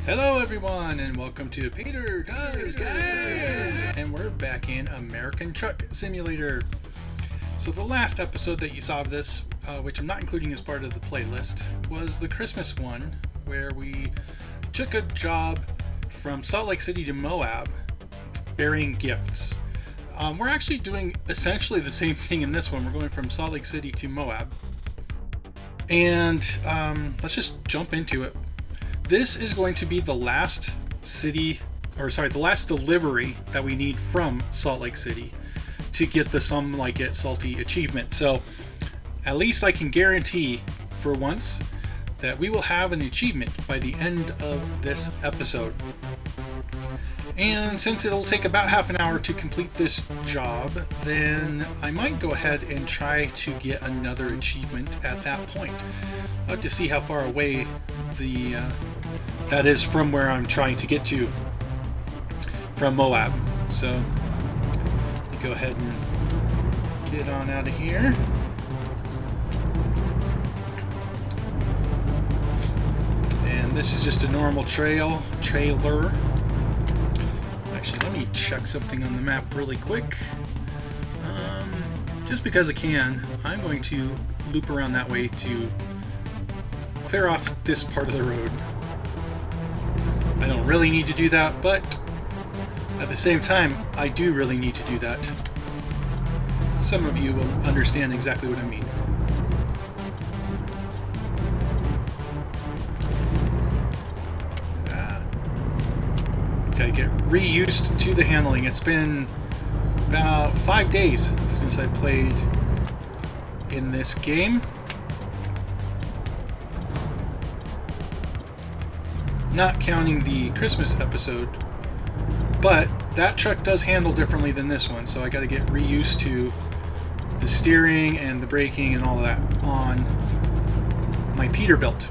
Hello everyone and welcome to Peter Does Games! And we're back in American Truck Simulator. So the last episode that you saw of this, which I'm not including as part of the playlist, was the Christmas one, where we took a job from Salt Lake City to Moab, burying gifts. We're actually doing essentially the same thing in this one. We're going from Salt Lake City to Moab. And let's just jump into it. This is going to be the last the last delivery that we need from Salt Lake City to get the Some Like It Salty achievement. So at least I can guarantee for once that we will have an achievement by the end of this episode. And since it'll take about half an hour to complete this job, then I might go ahead and try to get another achievement at that point. I'll have to see how far away that is from where I'm trying to get to from Moab. So let me go ahead and get on out of here. And this is just a normal trailer. Actually, let me check something on the map really quick. Just because I can, I'm going to loop around that way to clear off this part of the road. I don't really need to do that, but at the same time, I do really need to do that. Some of you will understand exactly what I mean. Gotta get reused to the handling. It's been about 5 days since I played in this game. Not counting the Christmas episode, but that truck does handle differently than this one, so I gotta get reused to the steering and the braking and all that on my Peterbilt.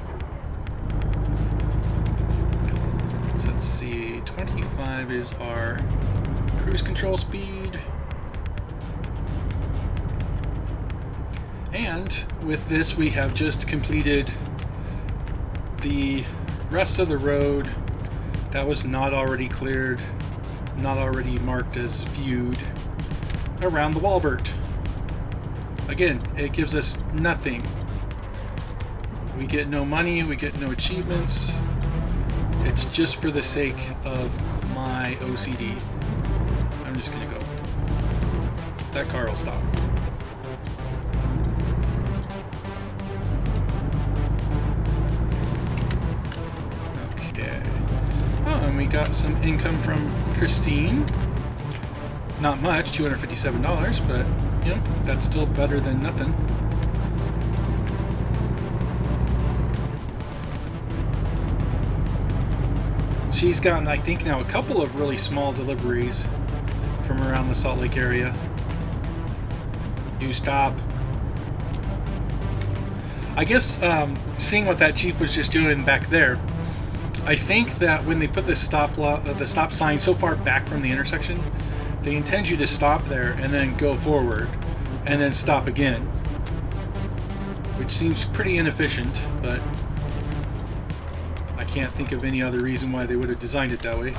So let's see, 25 is our cruise control speed. And with this, we have just completed the rest of the road that was not already cleared, not already marked as viewed around the Walbert. Again, it gives us nothing. We get no money, we get no achievements. It's just for the sake of my OCD. I'm just gonna go. That car will stop. Okay. Oh, and we got some income from Christine. Not much, $257, but you know, that's still better than nothing. She's gotten, I think now, a couple of really small deliveries from around the Salt Lake area. You stop. I guess seeing what that Jeep was just doing back there, I think that when they put the stop sign so far back from the intersection, they intend you to stop there and then go forward and then stop again, which seems pretty inefficient, but I can't think of any other reason why they would have designed it that way.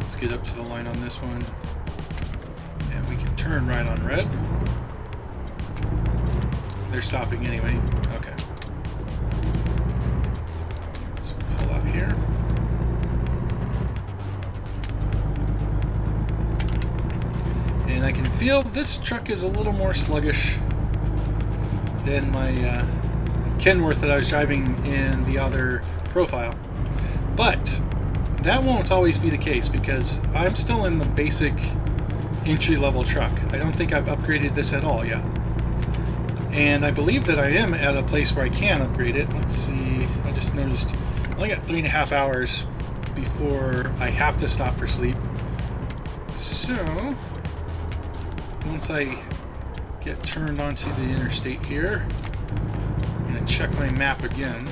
Let's get up to the line on this one, and we can turn right on red. They're stopping anyway. Okay. So pull out here. And I can feel this truck is a little more sluggish than my Kenworth that I was driving in the other profile. But that won't always be the case because I'm still in the basic entry-level truck. I don't think I've upgraded this at all yet. And I believe that I am at a place where I can upgrade it. Let's see, I just noticed I only got 3.5 hours before I have to stop for sleep. So once I get turned onto the interstate here, I'm going to check my map again.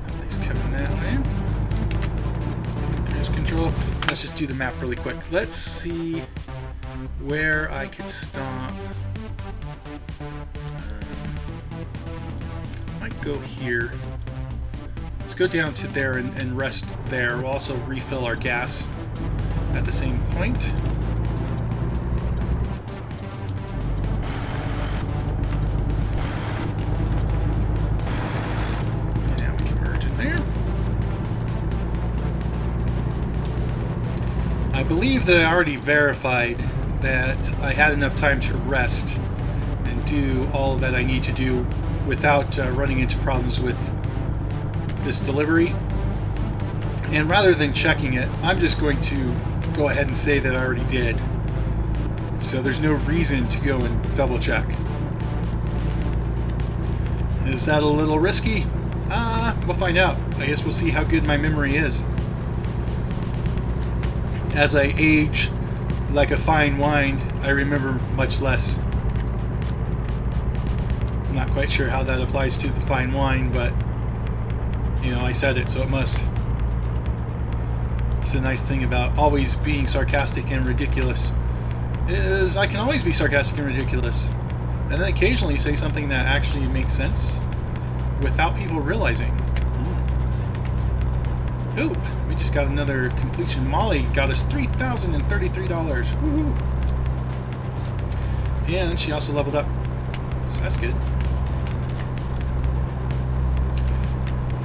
At least coming that way. Cruise control. Let's just do the map really quick. Let's see where I could stop. Might go here. Let's go down to there and rest there. We'll also refill our gas at the same point. And now we can merge in there. I believe that I already verified that I had enough time to rest and do all that I need to do without running into problems with this delivery. And rather than checking it, I'm just going to go ahead and say that I already did. So there's no reason to go and double check. Is that a little risky? We'll find out. I guess we'll see how good my memory is. As I age like a fine wine, I remember much less. I'm not quite sure how that applies to the fine wine, but you know, I said it, so it must. It's a nice thing about always being sarcastic and ridiculous, is I can always be sarcastic and ridiculous, and then occasionally say something that actually makes sense without people realizing. Ooh, we just got another completion. Molly got us $3,033. Woohoo! And she also leveled up, so that's good.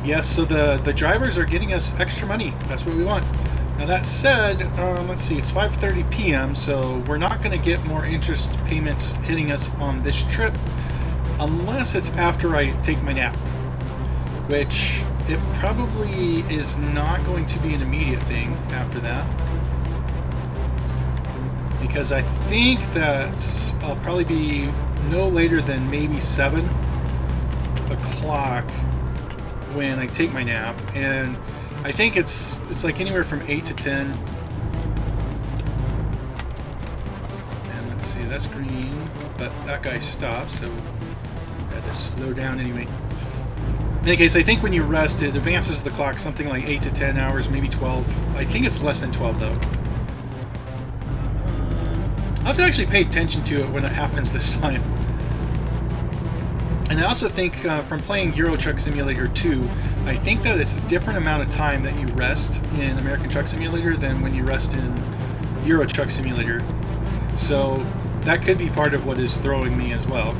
Yes, so the drivers are getting us extra money. That's what we want. Now that said, let's see, it's 5:30 p.m., so we're not going to get more interest payments hitting us on this trip unless it's after I take my nap, which it probably is not going to be an immediate thing after that, because I think that I'll probably be no later than maybe 7 o'clock when I take my nap, and I think it's like anywhere from 8 to 10. And let's see, that's green, but that guy stopped, so I had to slow down anyway. In any case, I think when you rest, it advances the clock something like 8 to 10 hours, maybe 12. I think it's less than 12 though. I'll have to actually pay attention to it when it happens this time. And I also think from playing Euro Truck Simulator 2, I think that it's a different amount of time that you rest in American Truck Simulator than when you rest in Euro Truck Simulator. So that could be part of what is throwing me as well.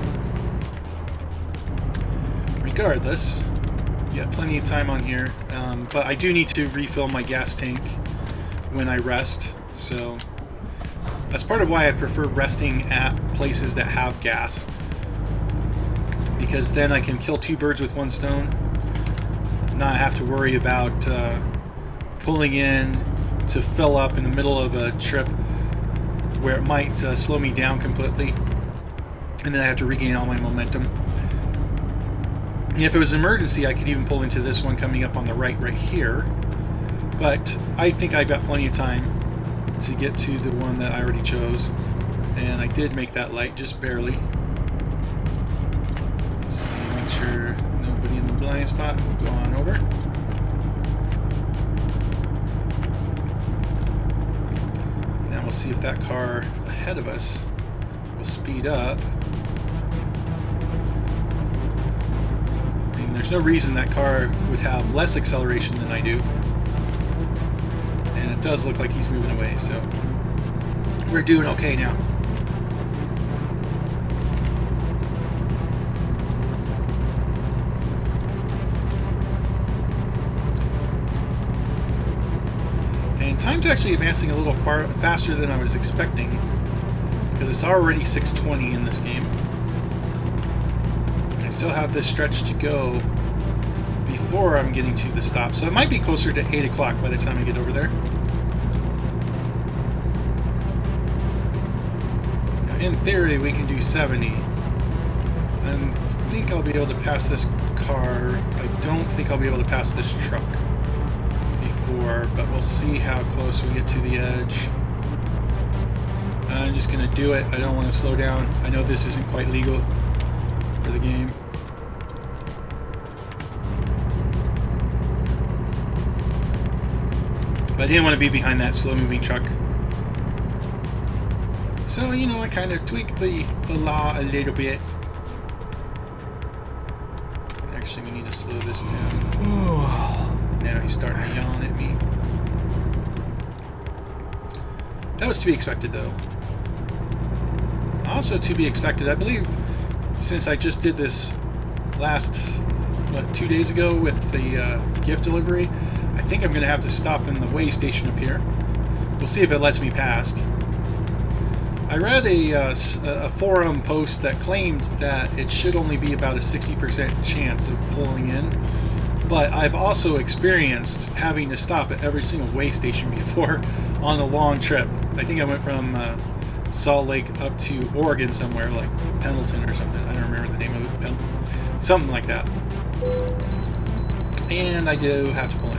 Regardless, yeah, plenty of time on here, but I do need to refill my gas tank when I rest, so that's part of why I prefer resting at places that have gas, because then I can kill 2 birds with 1 stone, not have to worry about pulling in to fill up in the middle of a trip where it might slow me down completely, and then I have to regain all my momentum. If it was an emergency, I could even pull into this one coming up on the right here, but I think I've got plenty of time to get to the one that I already chose, and I did make that light just barely. Let's see, make sure nobody in the blind spot. We'll go on over. Now we'll see if that car ahead of us will speed up. There's no reason that car would have less acceleration than I do. And it does look like he's moving away, so we're doing okay now. And time's actually advancing a little faster than I was expecting, because it's already 6:20 in this game. I still have this stretch to go before I'm getting to the stop, so it might be closer to 8 o'clock by the time I get over there. Now, in theory, we can do 70. I think I'll be able to pass this car. I don't think I'll be able to pass this truck before, but we'll see how close we get to the edge. I'm just going to do it. I don't want to slow down. I know this isn't quite legal for the game. But I didn't want to be behind that slow-moving truck. So, you know, I kind of tweaked the law a little bit. There Actually, we need to slow this down. Now he's starting to yawn at me. That was to be expected, though. Also to be expected, I believe, since I just did this last, 2 days ago with the gift delivery, I think I'm going to have to stop in the way station up here. We'll see if it lets me past. I read a forum post that claimed that it should only be about a 60% chance of pulling in, but I've also experienced having to stop at every single way station before on a long trip. I think I went from Salt Lake up to Oregon somewhere, like Pendleton or something. I don't remember the name of it. Something like that. And I do have to pull in.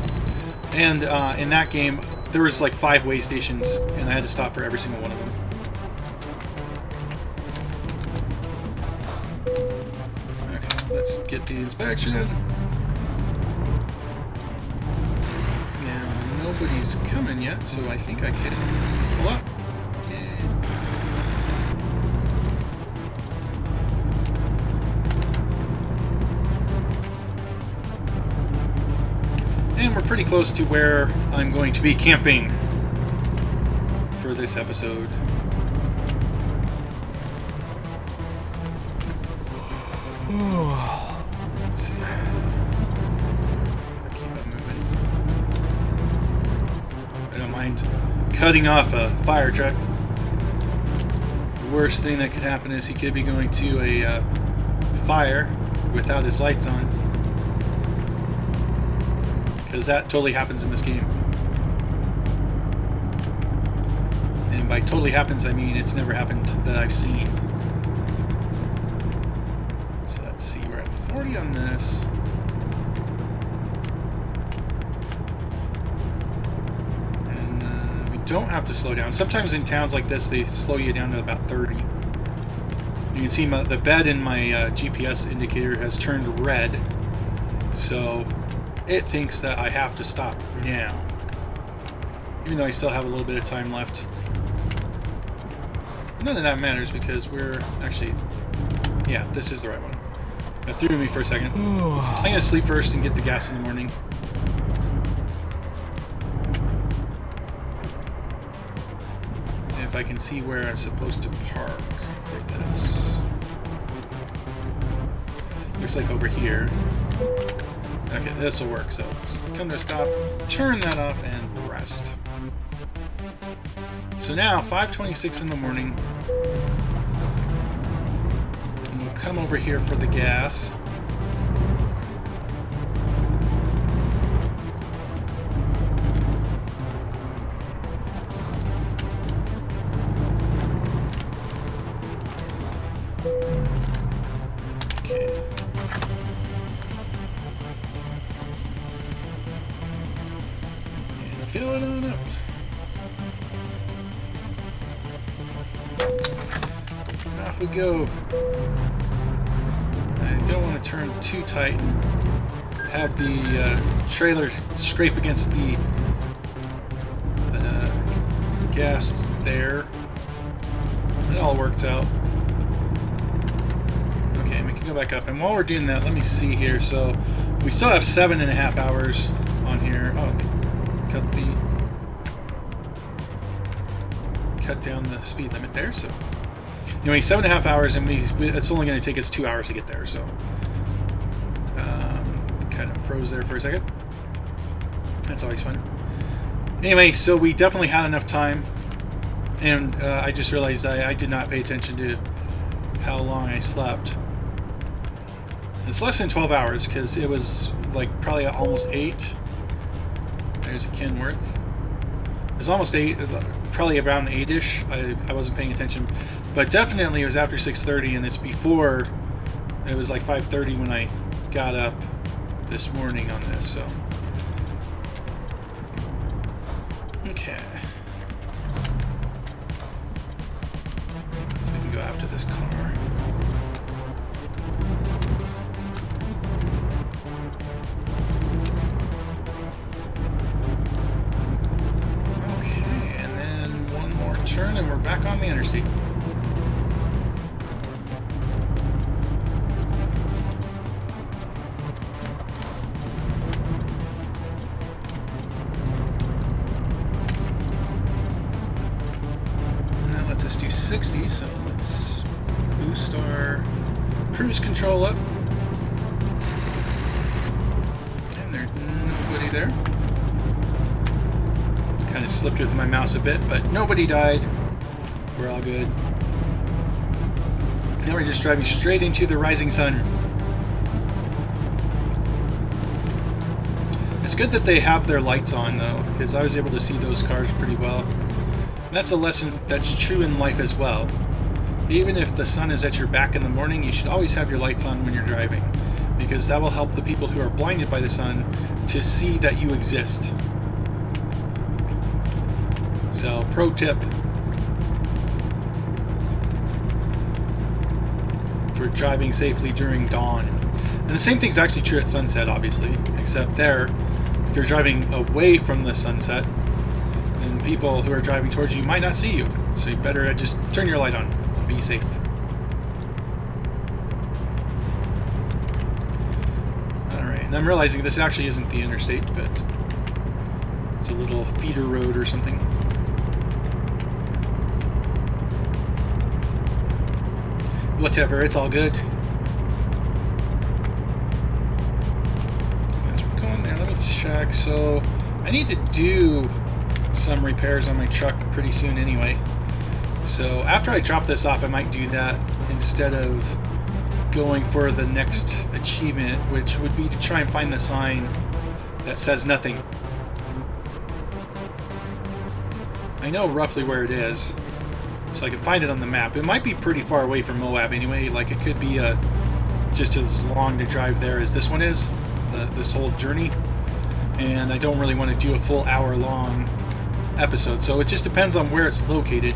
And in that game, there was like 5 way stations, and I had to stop for every single one of them. Okay, let's get the inspection. Now, nobody's coming yet, so I think I can pull up. And we're pretty close to where I'm going to be camping for this episode. Let's see. I'll keep on moving. I don't mind cutting off a fire truck. The worst thing that could happen is he could be going to a fire without his lights on. Because that totally happens in this game. And by totally happens, I mean it's never happened that I've seen. So let's see, we're at 40 on this. And we don't have to slow down. Sometimes in towns like this, they slow you down to about 30. You can see the bed in my GPS indicator has turned red. So it thinks that I have to stop now, even though I still have a little bit of time left. None of that matters because we're actually, yeah, this is the right one. That threw me for a second. I'm gonna sleep first and get the gas in the morning. If I can see where I'm supposed to park for this. Looks like over here. Okay, this will work. So come to a stop, turn that off, and rest. So now, 5:26 in the morning, and we'll come over here for the gas. Okay. Fill it on up. Off we go. I don't want to turn too tight and have the trailer scrape against the gas there. It all worked out. Okay, we can go back up. And while we're doing that, let me see here. So we still have 7.5 hours on here. Oh, cut down the speed limit there. So anyway, 7.5 hours, and it's only going to take us 2 hours to get there. So kind of froze there for a second. That's always fun. Anyway, so we definitely had enough time, and I just realized I did not pay attention to how long I slept. It's less than 12 hours because it was like probably almost 8. There's a Kenworth. It's almost 8, probably around 8-ish. I wasn't paying attention, but definitely it was after 6:30, and it's before. It was like 5:30 when I got up this morning on this. So okay, so we can go after this car. Turn, and we're back on the interstate. 60, so let's boost our cruise control up. And there's nobody there. Kind of slipped with my mouse a bit, but nobody died. We're all good. Now we're just driving straight into the rising sun. It's good that they have their lights on though, because I was able to see those cars pretty well. And that's a lesson that's true in life as well. Even if the sun is at your back in the morning, you should always have your lights on when you're driving, because that will help the people who are blinded by the sun to see that you exist. So, pro tip for driving safely during dawn. And the same thing's actually true at sunset, obviously, except there, if you're driving away from the sunset, then people who are driving towards you might not see you. So you better just turn your light on. Be safe. Alright, and I'm realizing this actually isn't the interstate, but it's a little feeder road or something. Whatever, it's all good. Let me check. So I need to do some repairs on my truck pretty soon anyway. So after I drop this off, I might do that instead of going for the next achievement, which would be to try and find the sign that says nothing. I know roughly where it is, so I can find it on the map. It might be pretty far away from Moab anyway. Like, it could be just as long to drive there as this one is, this whole journey. And I don't really want to do a full hour-long episode, so it just depends on where it's located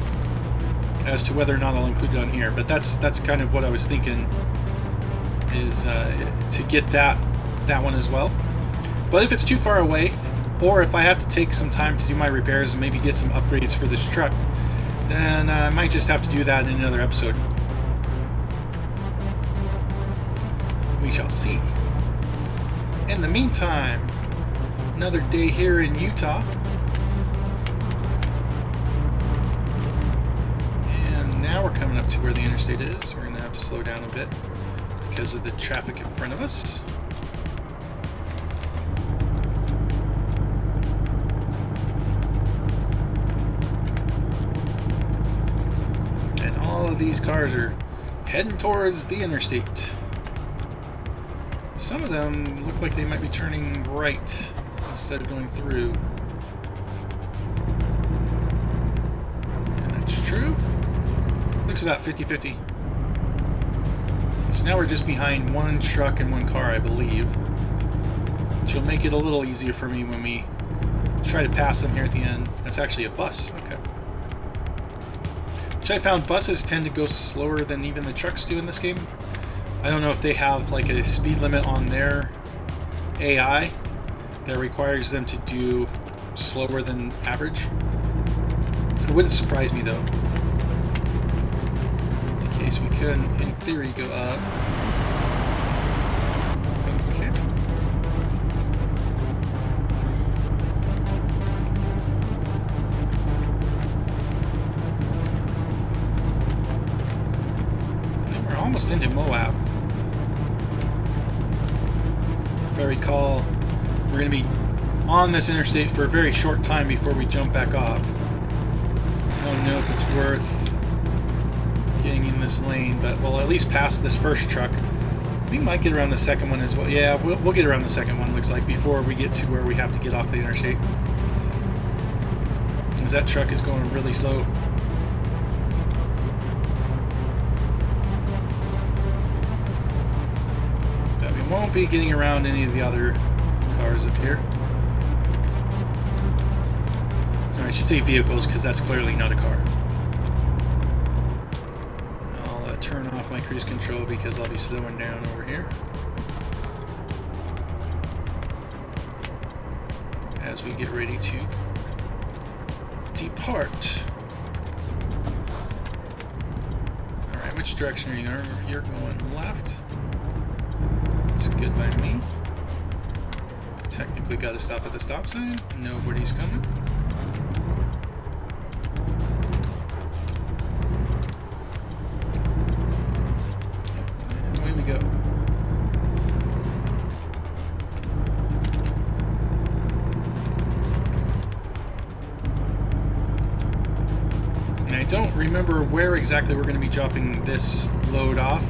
as to whether or not I'll include it on here. But that's kind of what I was thinking, is to get that one as well. But if it's too far away, or if I have to take some time to do my repairs and maybe get some upgrades for this truck, then I might just have to do that in another episode. We shall see. In the meantime, another day here in Utah. And now we're coming up to where the interstate is. We're going to have to slow down a bit because of the traffic in front of us. And all of these cars are heading towards the interstate. Some of them look like they might be turning right instead of going through. And that's true. Looks about 50-50. So now we're just behind one truck and one car, I believe. Which will make it a little easier for me when we try to pass them here at the end. That's actually a bus. Okay. Which I found buses tend to go slower than even the trucks do in this game. I don't know if they have like a speed limit on their AI that requires them to do slower than average. It wouldn't surprise me though. In case we could, in theory, go up. Okay. And we're almost into Moab. If I recall, we're going to be on this interstate for a very short time before we jump back off. I don't know if it's worth getting in this lane, but we'll at least pass this first truck. We might get around the second one as well. Yeah, we'll get around the second one, looks like, before we get to where we have to get off the interstate. Because that truck is going really slow. But we won't be getting around any of the other cars up here. Or I should say vehicles, because that's clearly not a car. I'll turn off my cruise control because I'll be slowing down over here as we get ready to depart. Alright, which direction are you going? You're going left. That's good by me. Technically got to stop at the stop sign. Nobody's coming. don't remember where exactly we're going to be dropping this load off.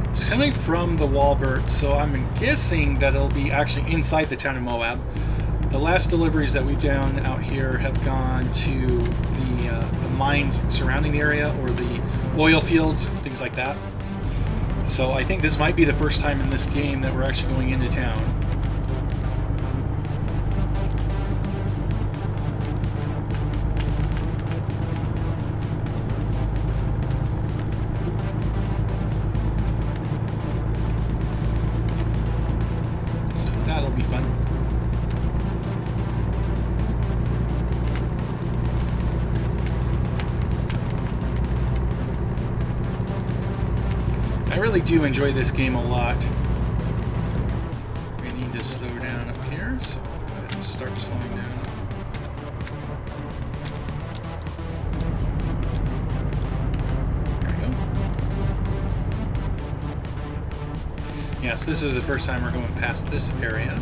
It's coming from the Walbert, so I'm guessing that it'll be actually inside the town of Moab. The last deliveries that we've done out here have gone to the mines surrounding the area, or the oil fields, things like that. So I think this might be the first time in this game that we're actually going into town. I really do enjoy this game a lot. We need to slow down up here, so I'll go ahead and start slowing down. There we go. Yes, this is the first time we're going past this area.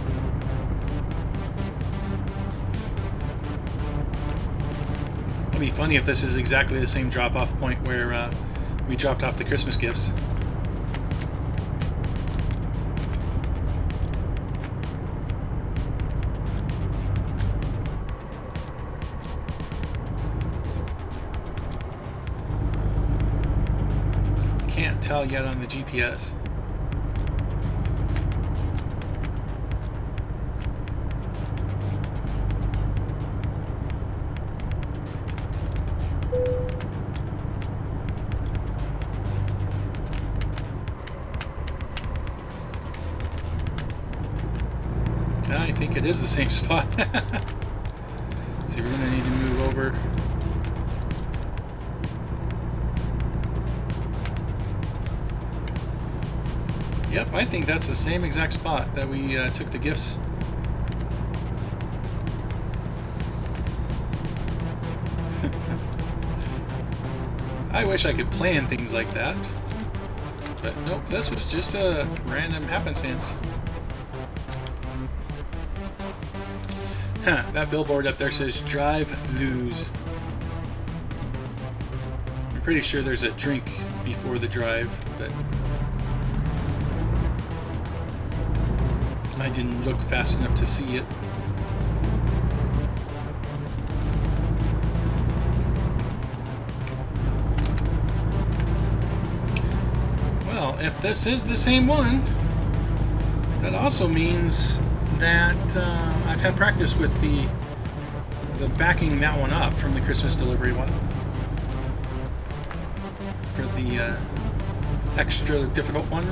It'll be funny if this is exactly the same drop-off point where we dropped off the Christmas gifts. Can't tell yet on the GPS. I think it is the same spot. See, we're gonna need to move over. Yep, I think that's the same exact spot that we took the gifts. I wish I could plan things like that. But nope, this was just a random happenstance. Huh, that billboard up there says drive, lose. I'm pretty sure there's a drink before the drive, but I didn't look fast enough to see it. Well, if this is the same one, that also means that I've had practice with the backing that one up from the Christmas delivery one for the extra difficult one.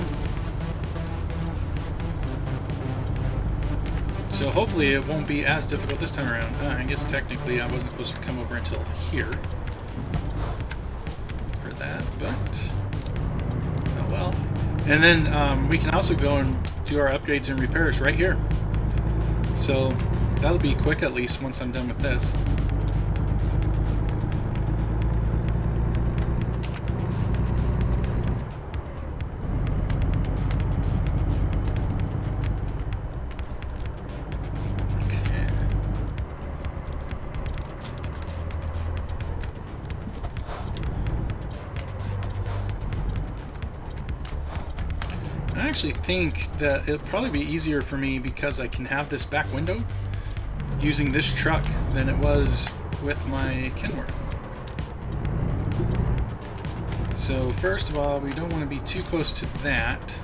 So hopefully it won't be as difficult this time around. I guess technically I wasn't supposed to come over until here for that, but oh well. And then we can also go and do our upgrades and repairs right here. So that'll be quick, at least once I'm done with this. I actually think that it'll probably be easier for me because I can have this back window using this truck than it was with my Kenworth. So first of all, we don't want to be too close to that.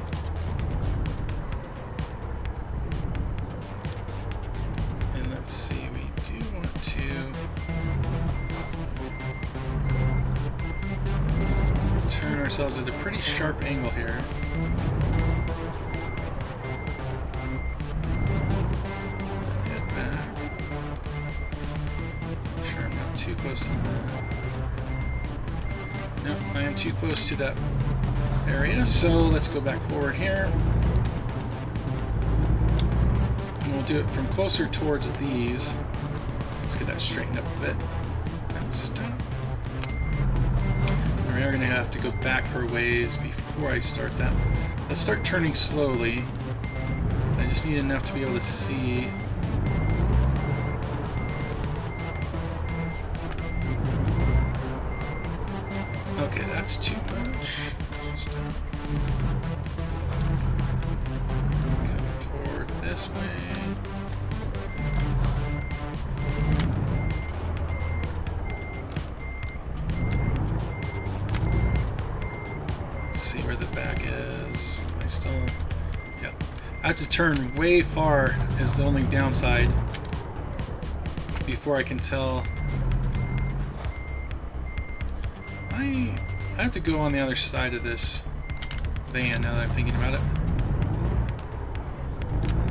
And let's see, we do want to turn ourselves at a pretty sharp angle here. Too close to that. No, I am too close to that area, so let's go back forward here. And we'll do it from closer towards these. Let's get that straightened up a bit. And stop. And we are going to have to go back for a ways before I start that. Let's start turning slowly. I just need enough to be able to see. that's too much. Just, come toward this way. Let's see where the back is. Am I still? Yeah. I have to turn way far is the only downside before I can tell. I have to go on the other side of this van now that I'm thinking about it.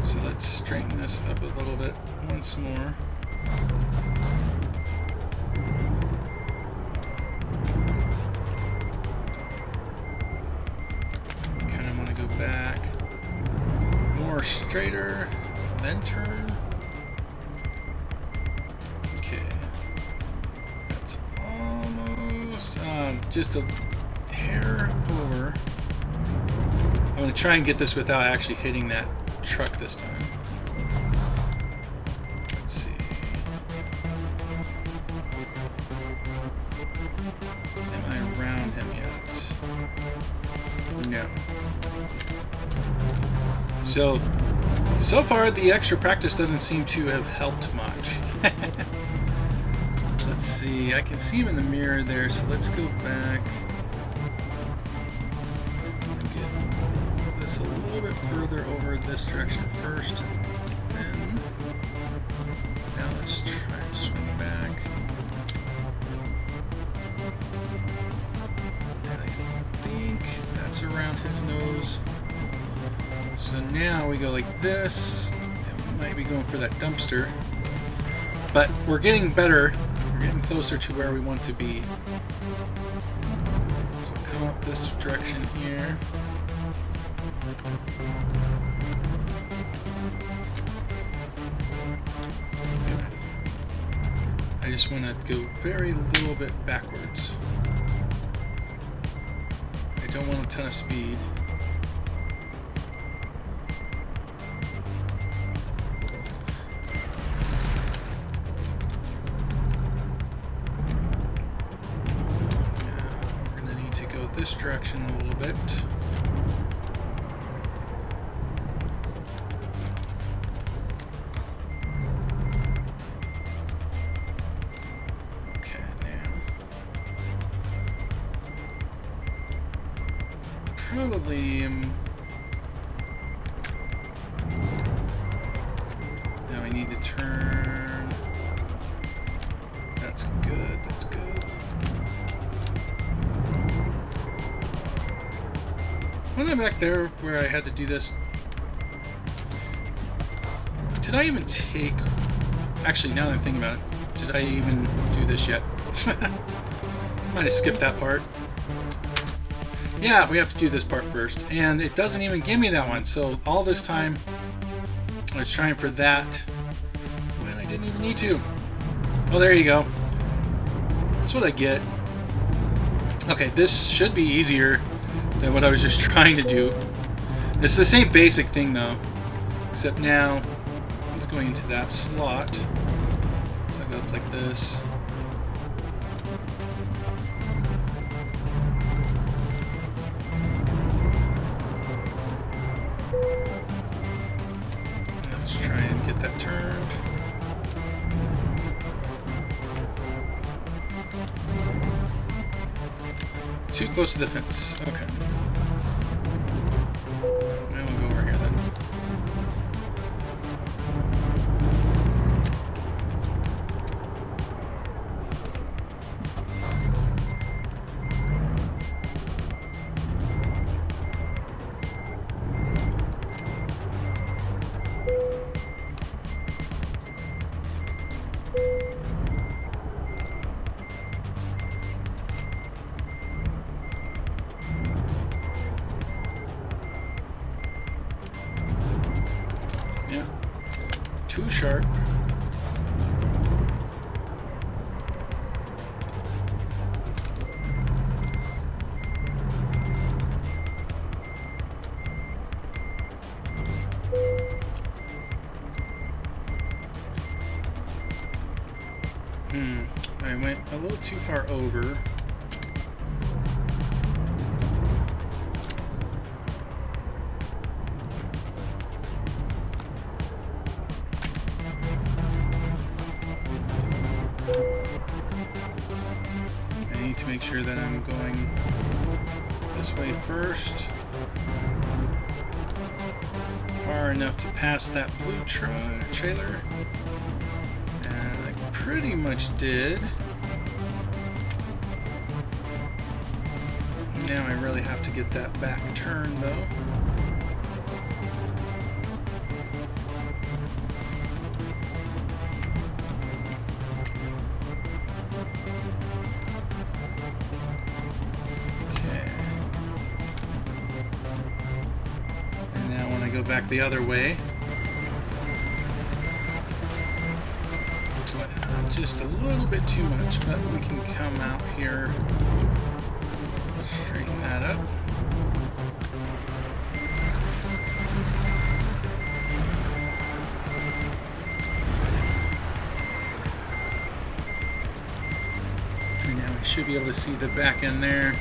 So let's straighten this up a little bit once more. Kind of want to go back more straighter, then turn. Okay. That's almost just a hair over. I'm going to try and get this without actually hitting that truck this time. Let's see. Am I around him yet? No. So far the extra practice doesn't seem to have helped much. Let's see, I can see him in the mirror there, so let's go back and get this a little bit further over this direction first. Then, now let's try and swing back. And I think that's around his nose. So now we go like this, and we might be going for that dumpster. But we're getting better. We're getting closer to where we want to be. So come up this direction here. I just want to go very little bit backwards. I don't want a ton of speed. This direction a little bit. Okay, now probably now we need to turn. That's good. That's good. Wasn't I back there where I had to do this? Did I even take... Actually, now that I'm thinking about it, did I even do this yet? Might have skipped that part. Yeah, we have to do this part first. And it doesn't even give me that one. So all this time, I was trying for that when I didn't even need to. Well, there you go. That's what I get. Okay, this should be easier than what I was just trying to do. It's the same basic thing though, except now it's going into that slot. So I go up like this. Let's try and get that turned. Too close to the fence. Okay. Now we'll go over here then. Yeah, too sharp. I went a little too far over. make sure that I'm going this way first. Far enough to pass that blue trailer. And I pretty much did. Now I really have to get that back turn though. Back the other way. Just a little bit too much, but we can come out here, straighten that up. And now we should be able to see the back end there.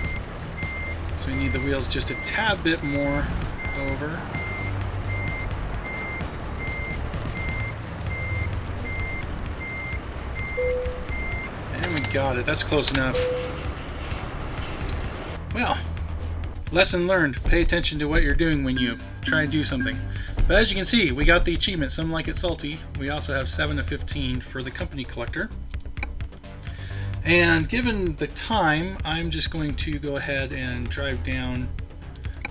So we need the wheels just a tad bit more over. Got it. That's close enough. Well, lesson learned. Pay attention to what you're doing when you try and do something. But as you can see, we got the achievement, Some Like It Salty. We also have 7 of 15 for the company collector. And given the time, I'm just going to go ahead and drive down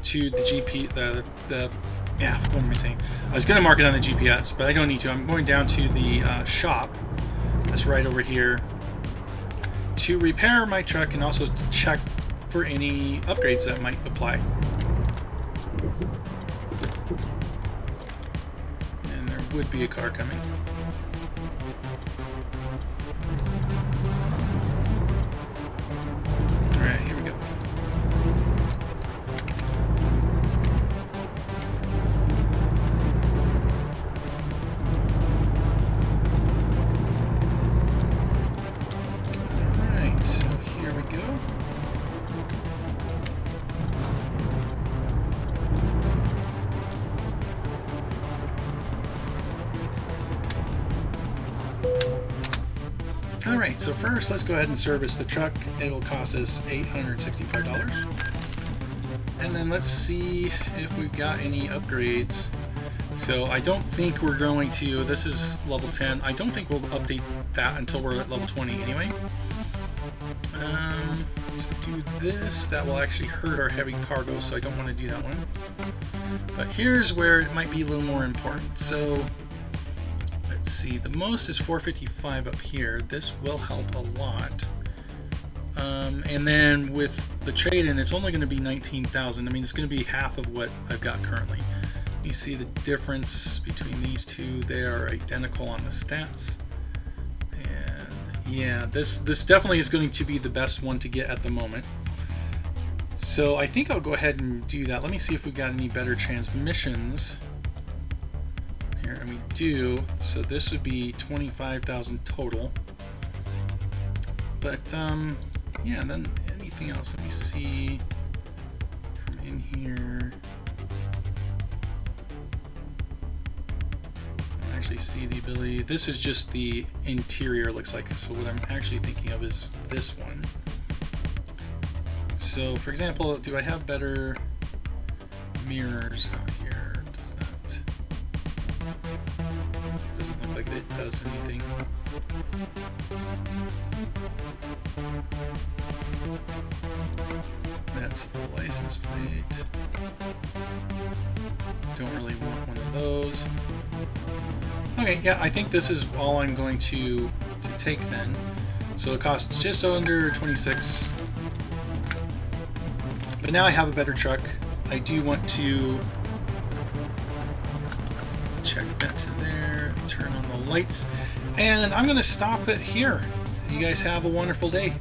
to the what am I saying? I was going to mark it on the GPS, but I don't need to. I'm going down to the shop that's right over here to repair my truck and also to check for any upgrades that might apply. And there would be a car coming. Alright, here we go. Alright, so first let's go ahead and service the truck. It'll cost us $865. And then let's see if we've got any upgrades. So I don't think we're going to, this is level 10, I don't think we'll update that until we're at level 20 anyway. So do this, that will actually hurt our heavy cargo, so I don't want to do that one. But here's where it might be a little more important. So let's see, the most is 455 up here. This will help a lot. And then with the trade-in, it's only going to be 19,000. I mean, it's going to be half of what I've got currently. You see the difference between these two. They are identical on the stats. And yeah, this definitely is going to be the best one to get at the moment. So I think I'll go ahead and do that. Let me see if we've got any better transmissions. Here, and we do. So this would be 25,000 total. But yeah, then anything else? Let me see from in here. I actually see the ability. This is just the interior, looks like. So what I'm actually thinking of is this one. So, for example, do I have better mirrors out here? Does that? Doesn't look like it does anything. That's the license plate. Don't really want one of those. Okay, yeah, I think this is all I'm going to take then. So it costs just under 26. But now I have a better truck. I do want to check that to there, turn on the lights, and I'm going to stop it here. You guys have a wonderful day.